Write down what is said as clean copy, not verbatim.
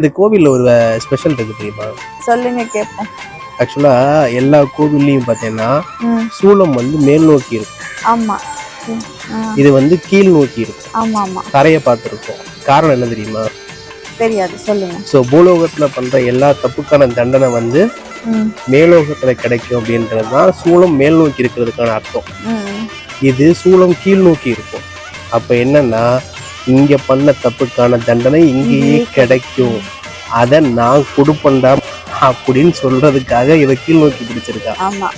இந்த கோவில்ல ஒரு ஸ்பெஷல் இருக்கு தெரியுமா? சொல்லுங்க கேட்போம். ஆக்சுவலா எல்லா கோவில்லையும் பார்த்தீங்கன்னா சூலம் வந்து மேல் நோக்கி இருக்கும். ஆமா. இது வந்து கீழ் நோக்கி இருக்கும். ஆமா ஆமா. தரையை பார்த்துருக்கோம். காரணம் என்ன தெரியுமா? தெரியாது, சொல்லுங்க. ஸோ பூலோகத்துல பண்ற எல்லா தப்புக்கான தண்டனை வந்து மேலோகத்துல கிடைக்கும் அப்படின்றது தான் சூலம் மேல் நோக்கி இருக்கிறதுக்கான அர்த்தம். இது சூலம் கீழ் நோக்கி இருக்கும். அப்ப என்னன்னா இங்க பண்ண தப்புக்கான தண்டனை இங்கேயே கிடைக்கும், அதை நான் கொடுப்பேன்டா அப்படின்னு சொல்றதுக்காக இதை கீழ் நோக்கி பிடிச்சிருக்கா. ஆமா.